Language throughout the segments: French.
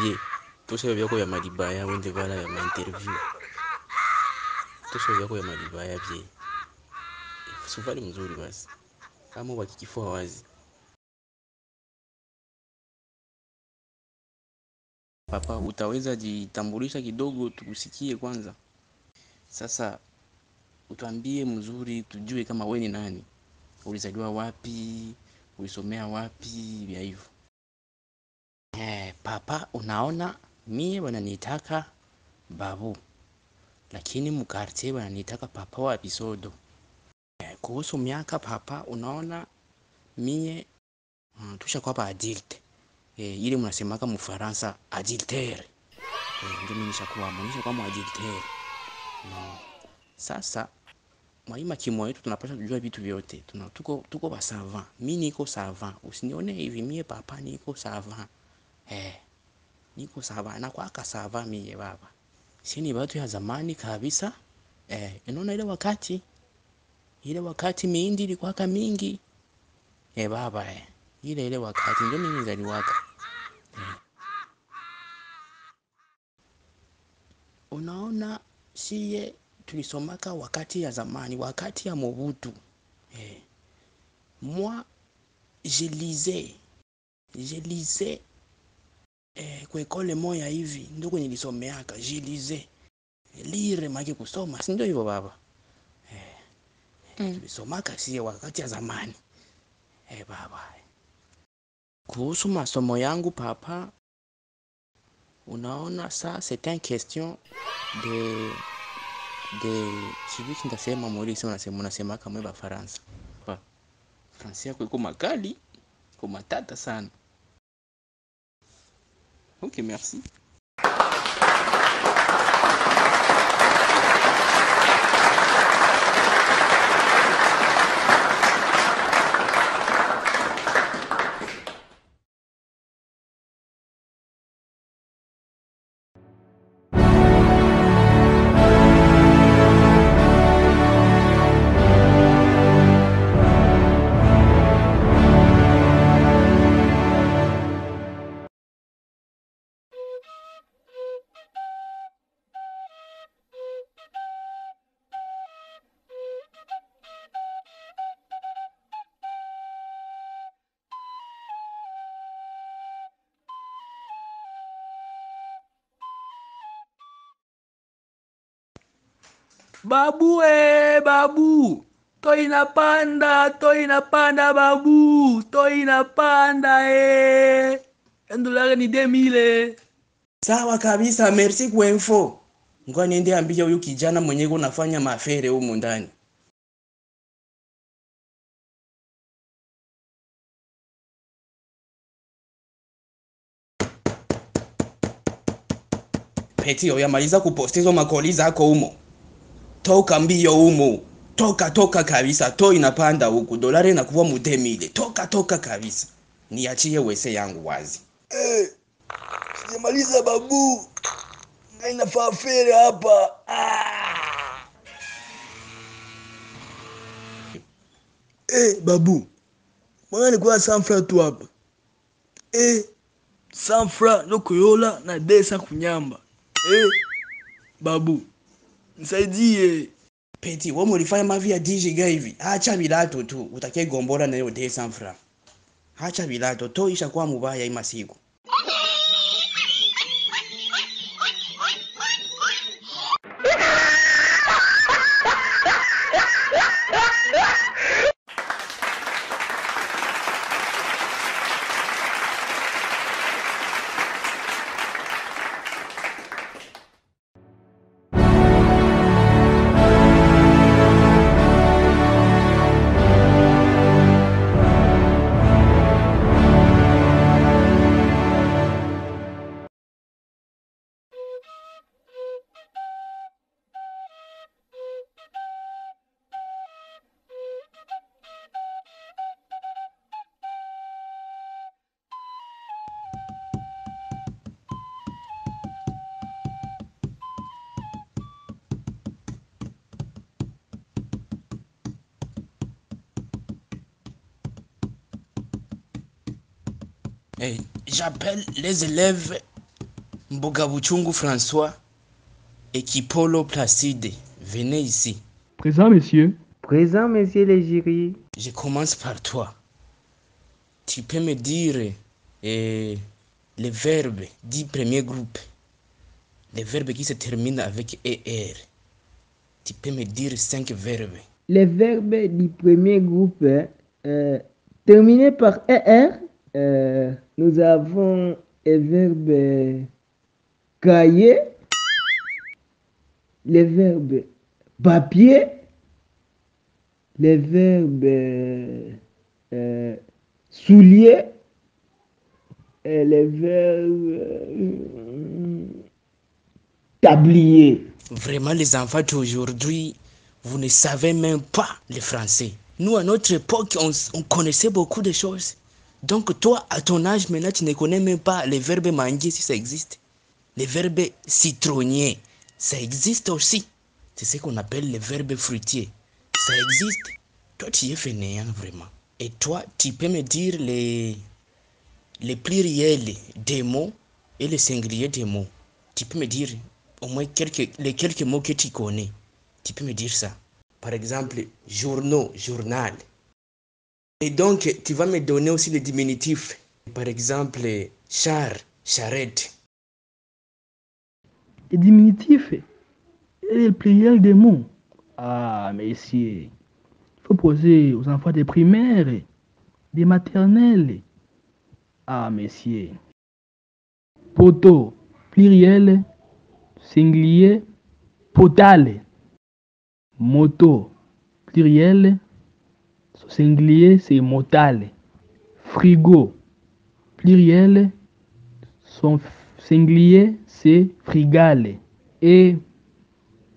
Ye tosha vyako ya malibaya wende vala ya interview. Tosha vyako ya malibaya vye. Sufali mzuri basi. Kama wakikifua wazi. Papa, utaweza jitambulisha kidogo tukusikie kwanza. Sasa utuambie mzuri tujue kama we ni nani. Ulizaliwa wapi? Ulisomea wapi? Vya hivyo. Papa, unaona mie wananiitaka babu. Lakini mkartie wananiitaka papa wa episodo. Kuhusu miaka papa, unaona mie tusha kwa pa adulte. Ile mnasemaka mfaransa adultère. Ndio mimi nishakuwa adultère. No. Sasa mwaima kimo yetu tunapaswa kujua vitu vyote. Tuko ba savant. Mimi niko savant. Usinione hivi mie papa niko savant. Niko savant. Na kwa aka savant mie baba. Sini watu ya zamani kabisa. Unaona ile wakati mihindi ilikuwa mingi. Baba ile wakati ndio mimi nizaliwaka. Unaona siye tulisomaka wakati ya zamani, wakati ya Mobutu. Moi je lisais kwa ekole moya hivi ndio kwenye nilisomeaka, je lisais. Lire maana kusoma, si ndio hivyo baba? Tulisomaka siye wakati ya zamani. Baba. Kuhusu masomo yangu papa, unaona ça c'est une question de sijui nitasema mwili sema unasema kama wewe Faransa. Fransi yako iko makali, iko matata sana. Ok, merci. Babu babu, to inapanda babu, to inapanda Endolari ni 2000. Sawa kabisa, merci kwa info. Ngoja niende ambia huyu kijana mwenyewe unafanya mafere humu ndani. Peti, uyamaliza kupostizo makoli zako humo. Toka mbio humo. Toka kabisa. To inapanda huku. Dolari inakuwa mu 2000. Toka kabisa. Niachie wese yangu wazi. Sijamaliza babu. Inafaa fere hapa. Babu. Mbona nilikuwa sanfra tu hapa? Sanfra no kuyola na desa kunyamba. Babu. Nisaidie. Peti, wewe ulifanya mavi ya DJ hivi. Acha bilato tu. Utakie gombora na hiyo de sanfra. Acha bilato. To isha kwa mubaya hii masiku. Eh, j'appelle les élèves Mbogabuchungu François et Kipolo Placide. Venez ici. Présent, monsieur. Présent, monsieur l'égérie. Je commence par toi. Tu peux me dire les verbes du premier groupe, les verbes qui se terminent avec ER. Tu peux me dire 5 verbes. Les verbes du premier groupe terminés par ER, nous avons les verbes cahier, les verbes papier, les verbes soulier et les verbes tablier. Vraiment, les enfants d'aujourd'hui, vous ne savez même pas le français. Nous, à notre époque, on connaissait beaucoup de choses. Donc, toi, à ton âge, maintenant, tu ne connais même pas les verbes manger si ça existe. Les verbes citronniers, ça existe aussi. C'est ce qu'on appelle les verbes fruitiers. Ça existe. Toi, tu es fainéant, vraiment. Et toi, tu peux me dire les pluriels des mots et les singuliers des mots. Tu peux me dire au moins les quelques mots que tu connais. Tu peux me dire ça. Par exemple, journaux, journal. Et donc, tu vas me donner aussi les diminutifs. Par exemple, char, charrette. Les diminutifs et les pluriels des mots. Ah, messieurs. Il faut poser aux enfants des primaires, des maternelles. Ah, messieurs. Poteau, pluriel, singulier, potale. Moto, pluriel, singulier, c'est motale. Frigo, pluriel, son singulier, c'est frigale. Et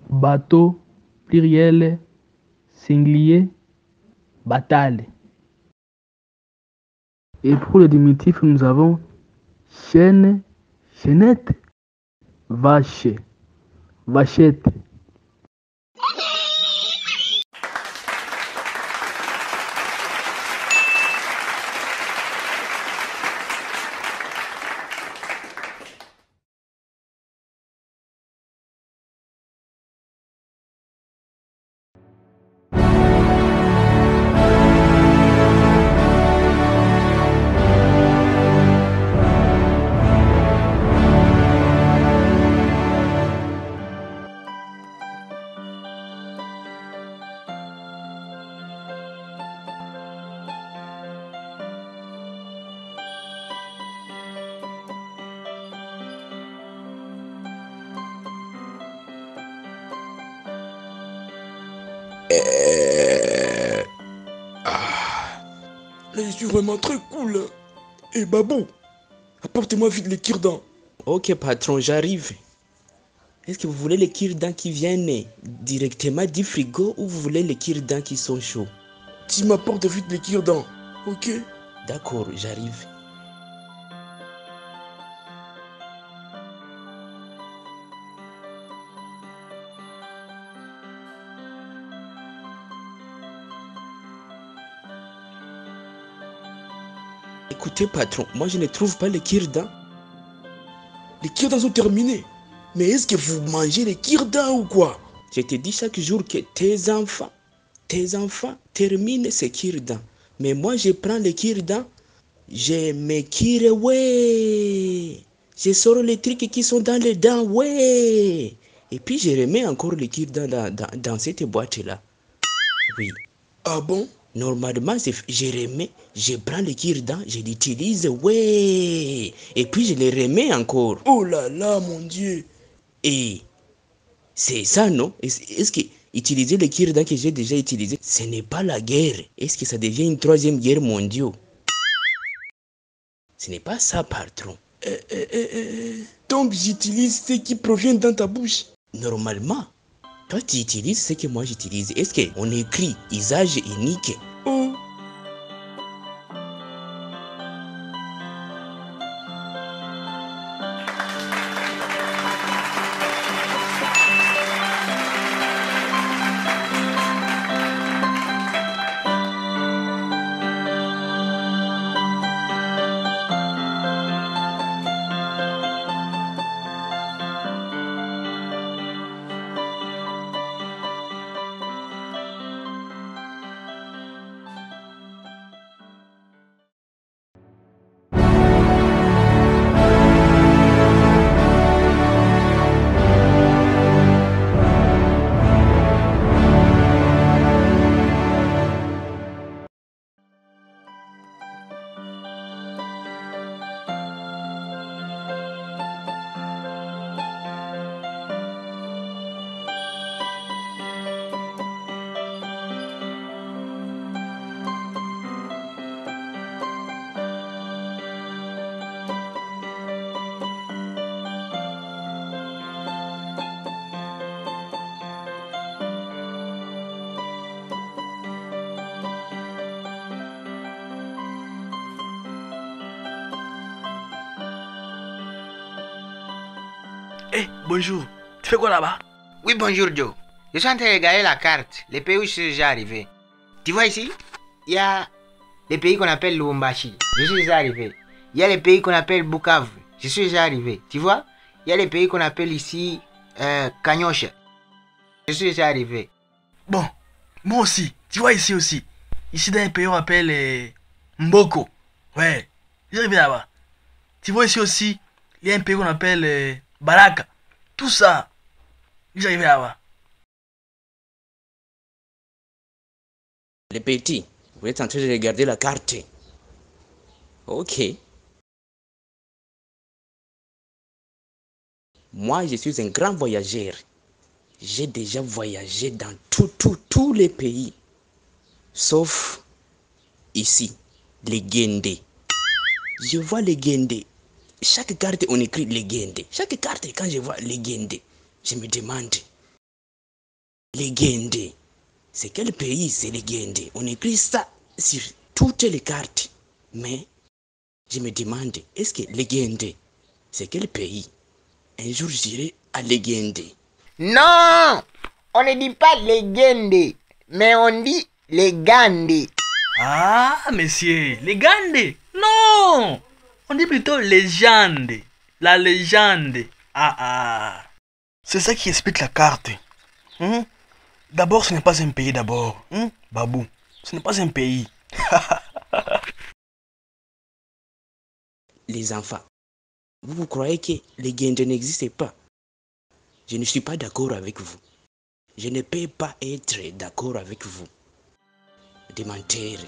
bateau, pluriel, singulier, batale. Et pour le diminutif, nous avons chaîne, chaînette, vache, vachette. Là, je suis vraiment très cool. Et Babou, apporte-moi vite les cure-dents. Ok, patron, j'arrive. Est-ce que vous voulez les cure-dents qui viennent directement du frigo ou vous voulez les cure-dents qui sont chauds? Tu m'apportes vite les cure-dents, ok? D'accord, j'arrive. Écoutez, patron, moi je ne trouve pas les cure-dents. Les cure-dents sont terminés. Mais est-ce que vous mangez les cure-dents ou quoi? Je te dis chaque jour que tes enfants terminent ces cure-dents. Mais moi je prends les cure-dents, je me cure, ouais. Je sors les trucs qui sont dans les dents, ouais. Et puis je remets encore les cure-dents dans cette boîte-là. Oui. Ah bon? Normalement, je remets, je prends les cure-dents, je l'utilise, ouais. Et puis je les remets encore. Oh là là, mon Dieu. Et c'est ça, non? Est-ce que utiliser les cure-dents que j'ai déjà utilisés, ce n'est pas la guerre? Est-ce que ça devient une troisième guerre mondiale? Ce n'est pas ça, patron. Donc j'utilise ce qui provient dans ta bouche. Normalement, toi tu utilises ce que moi j'utilise. Est-ce qu'on écrit usage unique? Oh. Eh, bonjour. Tu fais quoi là-bas? Oui, bonjour Joe. Je suis en train de regarder la carte, les pays où je suis déjà arrivé. Tu vois ici, il y a les pays qu'on appelle Lubumbashi. Je suis déjà arrivé. Il y a les pays qu'on appelle Bukavu. Je suis déjà arrivé. Tu vois, il y a les pays qu'on appelle ici Kanyosha. Je suis déjà arrivé. Bon, moi aussi. Tu vois ici aussi. Ici dans un pays on appelle Mboko. Ouais, j'ai arrivé là-bas. Tu vois ici aussi, il y a un pays qu'on appelle Baraka. Tout ça, j'ai arrivé là-bas. Les petits, vous êtes en train de regarder la carte. Ok. Moi, je suis un grand voyageur. J'ai déjà voyagé dans tous les pays. Sauf ici, les Guendé. Je vois les Guendé. Chaque carte, on écrit les Guendé. Chaque carte, quand je vois les Guendé, je me demande, les Guendé, c'est quel pays c'est les Guendé? On écrit ça sur toutes les cartes. Mais je me demande, est-ce que les Guendé, c'est quel pays? Un jour, j'irai à Legende. Non, on ne dit pas légende, mais on dit légende. Ah, monsieur, légende. Non, on dit plutôt légende. La légende. Ah, ah. C'est ça qui explique la carte. D'abord, ce n'est pas un pays d'abord. Babou, ce n'est pas un pays. Les enfants, vous croyez que les Guendé n'existent pas? Je ne suis pas d'accord avec vous. Je ne peux pas être d'accord avec vous. Des menteurs.